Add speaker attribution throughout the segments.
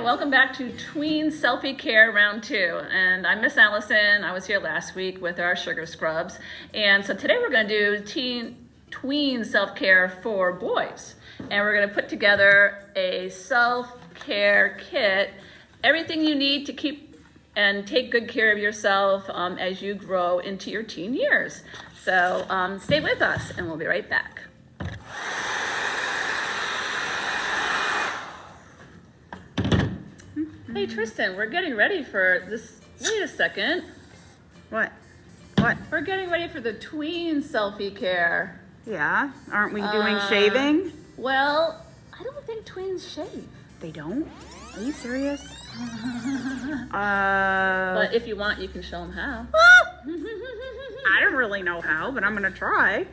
Speaker 1: welcome back to Tween Selfie Care Round 2. And I'm Miss Allison. I was here last week with our sugar scrubs. And so today we're going to do Tween Self-Care for boys. And we're going to put together a self-care kit, everything you need to keep and take good care of yourself as you grow into your teen years. So stay with us and we'll be right back. Hey Tristan, we're getting ready for this. Wait a second.
Speaker 2: What?
Speaker 1: We're getting ready for the Tween Selfie Care.
Speaker 2: Yeah, aren't we doing shaving?
Speaker 1: Well, I don't think tweens shave.
Speaker 2: They don't? Are you serious?
Speaker 1: But if you want, you can show them how.
Speaker 2: I don't really know how, but I'm gonna try.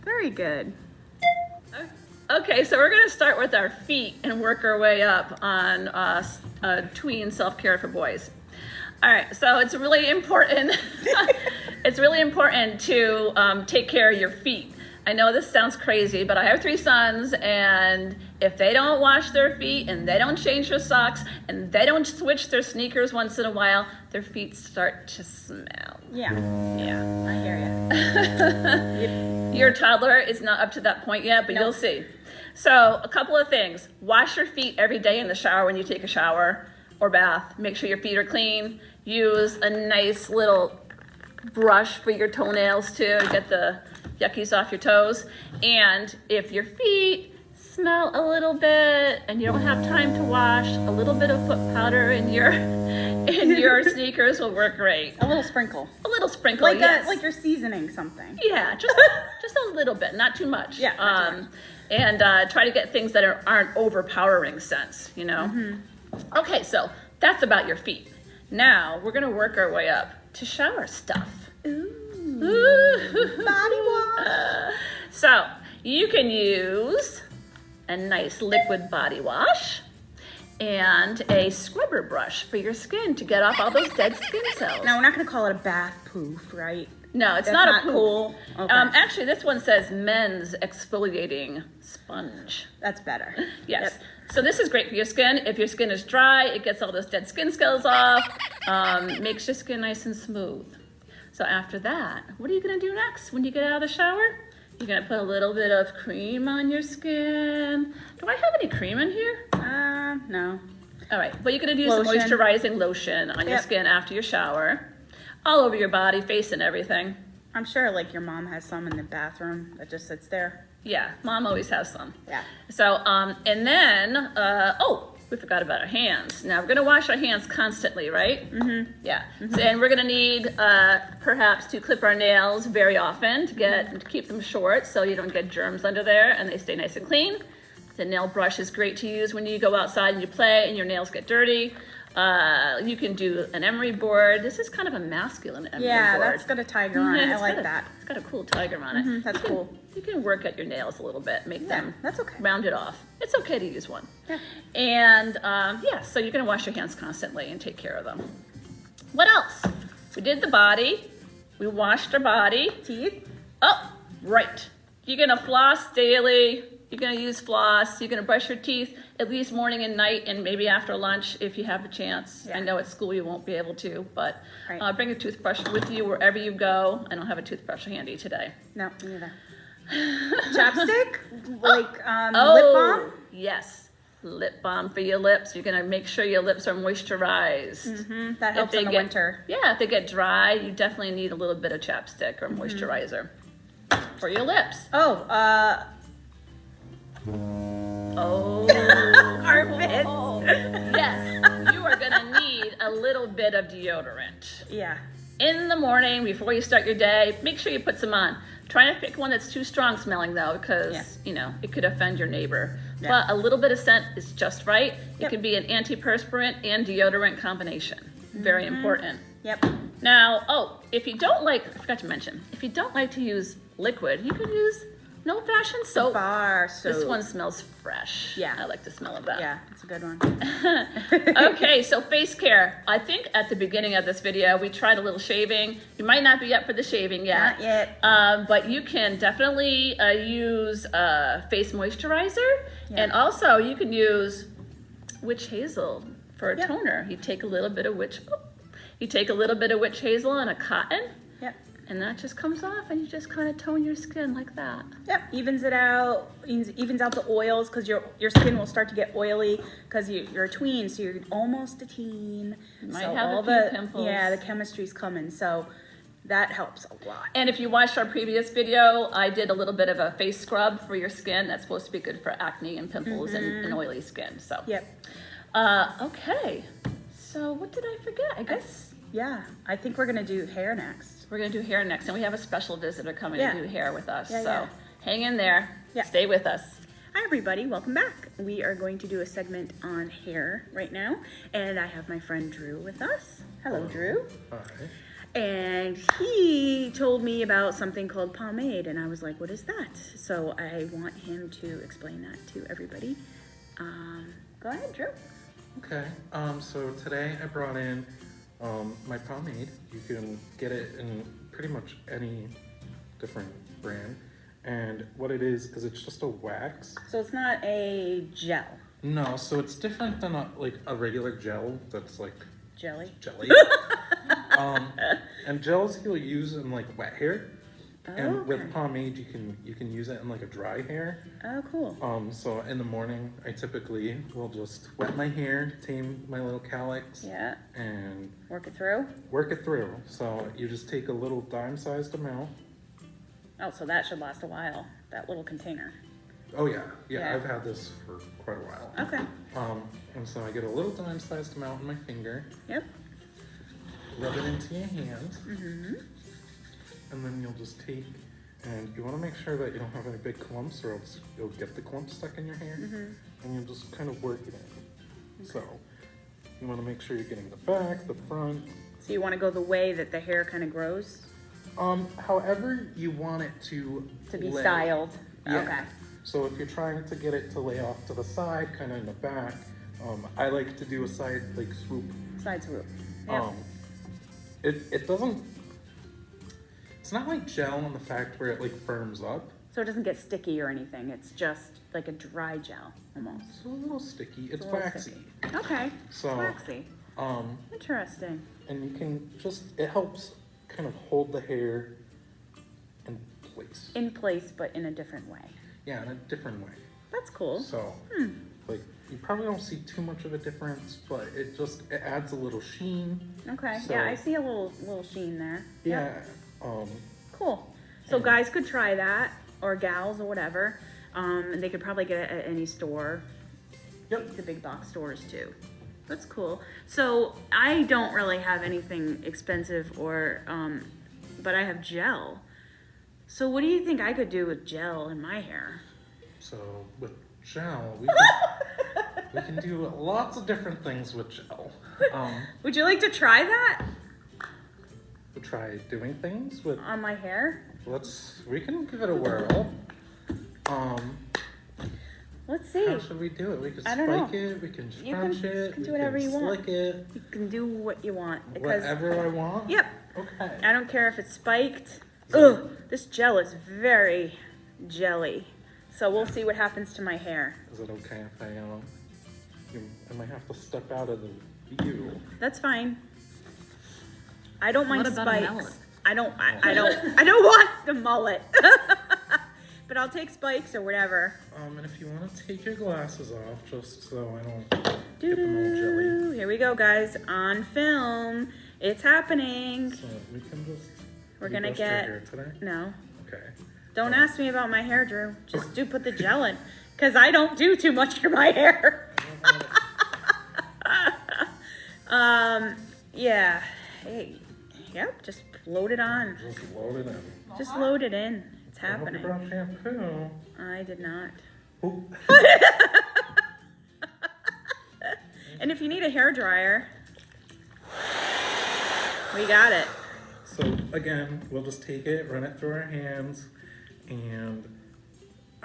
Speaker 2: Very good.
Speaker 1: Okay, so we're gonna start with our feet and work our way up on Tween Self-Care for boys. All right, so it's really important. It's really important to take care of your feet. I know this sounds crazy, but I have 3 sons, and if they don't wash their feet and they don't change their socks and they don't switch their sneakers once in a while, their feet start to smell.
Speaker 2: Yeah, I hear you.
Speaker 1: Your toddler is not up to that point yet, but You'll see. So a couple of things. Wash your feet every day in the shower when you take a shower or bath. Make sure your feet are clean. Use a nice little brush for your toenails too to get the yuckies off your toes. And if your feet smell a little bit and you don't have time to wash, a little bit of foot powder in your sneakers will work great.
Speaker 2: A little sprinkle.
Speaker 1: A little sprinkle,
Speaker 2: Like
Speaker 1: yes.
Speaker 2: like you're seasoning something.
Speaker 1: Yeah, just a little bit, not too much.
Speaker 2: Yeah, not too much.
Speaker 1: And try to get things that aren't overpowering scents, you know? Okay, so that's about your feet. Now we're gonna work our way up to shower stuff. Ooh.
Speaker 2: Body wash.
Speaker 1: So you can use a nice liquid body wash and a scrubber brush for your skin to get off all those dead skin cells.
Speaker 2: Now we're not gonna call it a bath poof, right?
Speaker 1: No, it's
Speaker 2: That's
Speaker 1: not a
Speaker 2: not
Speaker 1: poof.
Speaker 2: cool. Okay.
Speaker 1: Actually, this one says men's exfoliating sponge.
Speaker 2: That's better.
Speaker 1: Yes.
Speaker 2: Yep.
Speaker 1: So this is great for your skin. If your skin is dry, it gets all those dead skin cells off, makes your skin nice and smooth. So after that, what are you gonna do next when you get out of the shower? You're gonna put a little bit of cream on your skin. Do I have any cream in here?
Speaker 2: No.
Speaker 1: All right, well, you're gonna do some
Speaker 2: Lotion.
Speaker 1: moisturizing lotion on your skin after your shower, all over your body, face and everything.
Speaker 2: I'm sure like your mom has some in the bathroom that just sits there.
Speaker 1: Yeah, mom always has some.
Speaker 2: Yeah.
Speaker 1: So, and then, we forgot about our hands. Now we're gonna wash our hands constantly, right? Yeah. So, and we're gonna need perhaps to clip our nails very often to keep them short so you don't get germs under there and they stay nice and clean. The nail brush is great to use when you go outside and you play and your nails get dirty. You can do an emery board. This is kind of a masculine emery board.
Speaker 2: Yeah, that's got a tiger on it. I like that.
Speaker 1: It's got a cool tiger on it.
Speaker 2: That's cool.
Speaker 1: You can work at your nails a little bit, make them
Speaker 2: that's okay.
Speaker 1: round it off. It's okay to use one.
Speaker 2: Yeah.
Speaker 1: And so you're gonna wash your hands constantly and take care of them. What else? We did the body. We washed our body.
Speaker 2: Teeth.
Speaker 1: Oh, right. You're gonna floss daily. You're gonna use floss. You're gonna brush your teeth at least morning and night, and maybe after lunch if you have a chance.
Speaker 2: Yeah.
Speaker 1: I know at school you won't be able to, but
Speaker 2: Right.
Speaker 1: bring a toothbrush with you wherever you go. I don't have a toothbrush handy today.
Speaker 2: No, me neither. Chapstick? Like lip balm?
Speaker 1: Yes, lip balm for your lips. You're gonna make sure your lips are moisturized.
Speaker 2: That helps in the winter.
Speaker 1: Yeah, if they get dry, you definitely need a little bit of chapstick or moisturizer for your lips.
Speaker 2: Armpits.
Speaker 1: Yes, you are gonna need a little bit of deodorant.
Speaker 2: Yeah.
Speaker 1: In the morning, before you start your day, make sure you put some on. Try not to pick one that's too strong smelling though, because it could offend your neighbor.
Speaker 2: Yeah.
Speaker 1: But a little bit of scent is just right. It
Speaker 2: Yep.
Speaker 1: can be an antiperspirant and deodorant combination. Very important.
Speaker 2: Yep.
Speaker 1: Now, if you don't like, I forgot to mention, if you don't like to use liquid, you can use No fashion soap.
Speaker 2: Bar soap.
Speaker 1: This one smells fresh.
Speaker 2: Yeah.
Speaker 1: I like the smell of that.
Speaker 2: Yeah, it's a good one.
Speaker 1: Okay, so face care. I think at the beginning of this video, we tried a little shaving. You might not be up for the shaving yet.
Speaker 2: Not yet.
Speaker 1: But you can definitely use face moisturizer.
Speaker 2: Yeah.
Speaker 1: And also you can use Witch Hazel for a
Speaker 2: Yep.
Speaker 1: toner. You take a little bit of Witch Hazel and a cotton.
Speaker 2: Yep.
Speaker 1: And that just comes off and you just kind of tone your skin like that.
Speaker 2: Yep, evens it out, evens out the oils because your skin will start to get oily because you're a tween, so you're almost a teen.
Speaker 1: You might
Speaker 2: so
Speaker 1: have
Speaker 2: all
Speaker 1: a few pimples.
Speaker 2: Yeah, the chemistry's coming, so that helps a lot.
Speaker 1: And if you watched our previous video, I did a little bit of a face scrub for your skin. That's supposed to be good for acne and pimples and oily skin. So.
Speaker 2: Yep.
Speaker 1: Okay. So what did I forget? I guess
Speaker 2: Yeah, I think we're gonna do hair next.
Speaker 1: we're gonna do hair next, and we have a special visitor coming
Speaker 2: Yeah.
Speaker 1: to do hair with us.
Speaker 2: Yeah,
Speaker 1: so
Speaker 2: yeah.
Speaker 1: hang in there.
Speaker 2: Yeah.
Speaker 1: Stay with us.
Speaker 2: Hi everybody, welcome back. We are going to do a segment on hair right now, and I have my friend Drew with us. Hello, Drew.
Speaker 3: Hi.
Speaker 2: And he told me about something called pomade, and I was like, what is that? So I want him to explain that to everybody. Go ahead, Drew.
Speaker 3: Okay, so today I brought in my pomade. You can get it in pretty much any different brand. And what it is it's just a wax.
Speaker 2: So it's not a gel.
Speaker 3: No, so it's different than a regular gel that's like
Speaker 2: Jelly?
Speaker 3: jelly. And gels you'll use in like wet hair. And
Speaker 2: Okay.
Speaker 3: with pomade you can use it in like a dry hair.
Speaker 2: Oh, cool.
Speaker 3: So in the morning I typically will just wet my hair, tame my little calyx,
Speaker 2: Yeah,
Speaker 3: and
Speaker 2: work it through.
Speaker 3: work it through. So you just take a little dime-sized amount.
Speaker 2: Oh, so that should last a while, that little container.
Speaker 3: Oh yeah,
Speaker 2: Yeah.
Speaker 3: I've had this for quite a while.
Speaker 2: Okay,
Speaker 3: And so I get a little dime-sized amount in my finger,
Speaker 2: yep.
Speaker 3: rub it into your hand,
Speaker 2: Mm-hmm.
Speaker 3: and then you'll just take, and you want to make sure that you don't have any big clumps or else you'll get the clumps stuck in your hair, and you'll just kind of work it in. So you want to make sure you're getting the back, the front,
Speaker 2: So you want to go the way that the hair kind of grows
Speaker 3: however you want it to
Speaker 2: be
Speaker 3: lay.
Speaker 2: styled?
Speaker 3: Yeah.
Speaker 2: Okay.
Speaker 3: So if you're trying to get it to lay off to the side, kind of in the back, I like to do a side like swoop.
Speaker 2: Side swoop. Yep.
Speaker 3: It doesn't. It's not like gel in the fact where it like firms up.
Speaker 2: So it doesn't get sticky or anything. It's just like a dry gel almost.
Speaker 3: It's a little sticky. It's
Speaker 2: a little
Speaker 3: waxy.
Speaker 2: sticky. Okay.
Speaker 3: So
Speaker 2: Waxy. Interesting.
Speaker 3: and you can just it helps kind of hold the hair in place.
Speaker 2: In place, but in a different way.
Speaker 3: Yeah, in a different way.
Speaker 2: That's cool.
Speaker 3: So, like, you probably don't see too much of a difference, but it adds a little sheen.
Speaker 2: Okay.
Speaker 3: So-
Speaker 2: Yeah, I see a little sheen there.
Speaker 3: Yeah.
Speaker 2: Cool. So guys could try that, or gals, or whatever. And they could probably get it at any store.
Speaker 3: Yep.
Speaker 2: The big box stores too. That's cool. So I don't really have anything expensive or, but I have gel. So what do you think I could do with gel in my hair?
Speaker 3: So with gel, we can do lots of different things with gel.
Speaker 2: Would you like to try that
Speaker 3: We'll try doing things with.
Speaker 2: on my hair?
Speaker 3: We can give it a whirl.
Speaker 2: Let's see.
Speaker 3: How should we do it? We can
Speaker 2: I don't know.
Speaker 3: spike it. We can
Speaker 2: You can-
Speaker 3: scrunch it.
Speaker 2: you can do
Speaker 3: we
Speaker 2: whatever
Speaker 3: can
Speaker 2: you want.
Speaker 3: slick it.
Speaker 2: You can do what you want because
Speaker 3: Whatever I want.
Speaker 2: yep.
Speaker 3: Okay.
Speaker 2: I don't care if it's spiked. Ugh, this gel is very jelly. So we'll see what happens to my hair.
Speaker 3: Is it okay if I might have to step out of the view?
Speaker 2: That's fine. I don't mind
Speaker 1: What about a
Speaker 2: spikes.
Speaker 1: mullet?
Speaker 2: I don't want the mullet. But I'll take spikes or whatever.
Speaker 3: And if you want to take your glasses off, just so I don't get them all jelly.
Speaker 2: Doo-doo. Here we go, guys. On film. It's happening.
Speaker 3: So we can just.
Speaker 2: We're
Speaker 3: you
Speaker 2: gonna
Speaker 3: brushed your
Speaker 2: get-
Speaker 3: hair today?
Speaker 2: No.
Speaker 3: Okay.
Speaker 2: Don't ask me about my hair, Drew. Just do put the gel in. Because I don't do too much for my hair. Yeah. Hey. Yep, just load it on.
Speaker 3: Just load it in.
Speaker 2: Just load it in. It's
Speaker 3: I hope you
Speaker 2: happening.
Speaker 3: brought shampoo.
Speaker 2: I did not.
Speaker 3: Oh.
Speaker 2: And if you need a hair dryer, we got it.
Speaker 3: So again, we'll just take it, run it through our hands, and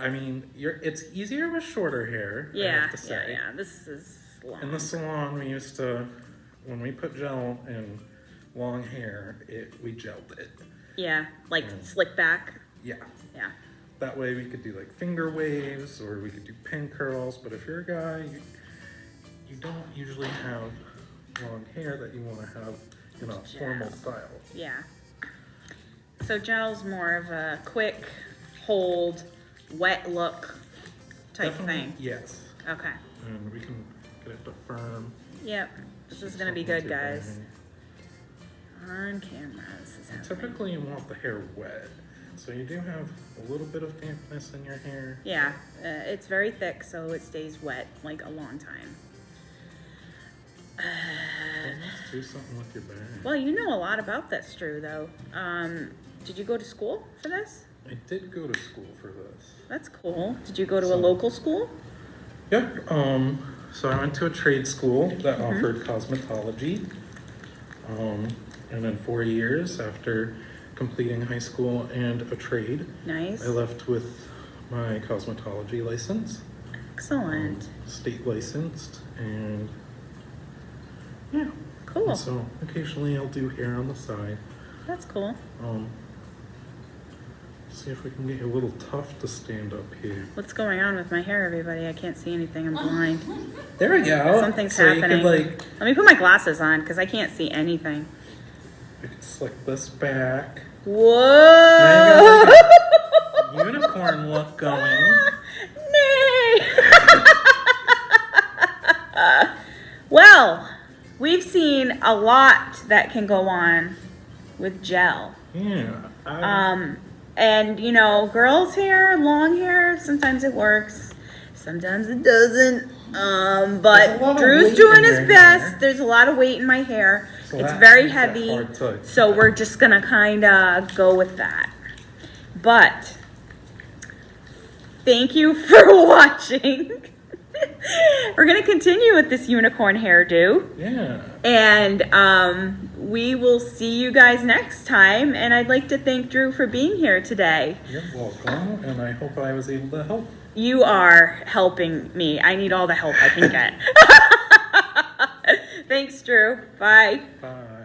Speaker 3: I mean, it's easier with shorter hair, I
Speaker 2: Yeah,
Speaker 3: have to say.
Speaker 2: yeah. This is long.
Speaker 3: In the salon, we used to, when we put gel in long hair, we gelled it.
Speaker 2: Yeah, like
Speaker 3: Mm.
Speaker 2: slick back.
Speaker 3: Yeah.
Speaker 2: Yeah.
Speaker 3: That way we could do like finger waves or we could do pin curls. But if you're a guy, you don't usually have long hair that you want to have in a formal style.
Speaker 2: Yeah. So gel's more of a quick hold, wet look type
Speaker 3: Definitely,
Speaker 2: thing.
Speaker 3: yes.
Speaker 2: Okay.
Speaker 3: And we can get it to firm.
Speaker 2: Yep. This is gonna be good, guys. On camera, this is happening.
Speaker 3: Typically, you want the hair wet, so you do have a little bit of dampness in your hair.
Speaker 2: Yeah, it's very thick, so it stays wet like a long time.
Speaker 3: Let's do something with your bag.
Speaker 2: Well, you know a lot about this, Drew, though. Did you go to school for this?
Speaker 3: I did go to school for this.
Speaker 2: That's cool. Did you go to a local school?
Speaker 3: Yep. So I went to a trade school that offered cosmetology. And then 4 years after completing high school and a trade,
Speaker 2: Nice.
Speaker 3: I left with my cosmetology license.
Speaker 2: Excellent.
Speaker 3: State licensed, and yeah.
Speaker 2: Cool.
Speaker 3: And so occasionally I'll do hair on the side.
Speaker 2: That's cool.
Speaker 3: See if we can get you a little tough to stand up here.
Speaker 2: What's going on with my hair, everybody? I can't see anything. I'm blind.
Speaker 3: There we go.
Speaker 2: Something's
Speaker 3: so
Speaker 2: happening.
Speaker 3: You could,
Speaker 2: Let me put my glasses on because I can't see anything.
Speaker 3: I could slick this back.
Speaker 2: Whoa!
Speaker 3: Unicorn look going.
Speaker 2: Nay! Well, we've seen a lot that can go on with gel.
Speaker 3: Yeah.
Speaker 2: And you know, girls' hair, long hair, sometimes it works, sometimes it doesn't.
Speaker 3: There's a
Speaker 2: But
Speaker 3: lot of
Speaker 2: Drew's
Speaker 3: weight
Speaker 2: doing
Speaker 3: in
Speaker 2: his
Speaker 3: your
Speaker 2: best.
Speaker 3: hair.
Speaker 2: There's a lot of weight in my hair.
Speaker 3: So
Speaker 2: It's
Speaker 3: that
Speaker 2: very
Speaker 3: makes it
Speaker 2: heavy,
Speaker 3: hard to-
Speaker 2: so we're just gonna kind of go with that. But thank you for watching. We're gonna continue with this unicorn hairdo.
Speaker 3: Yeah.
Speaker 2: And we will see you guys next time. And I'd like to thank Drew for being here today.
Speaker 3: You're welcome, and I hope I was able to help.
Speaker 2: You are helping me. I need all the help I can get. Thanks, Drew. Bye.
Speaker 3: Bye.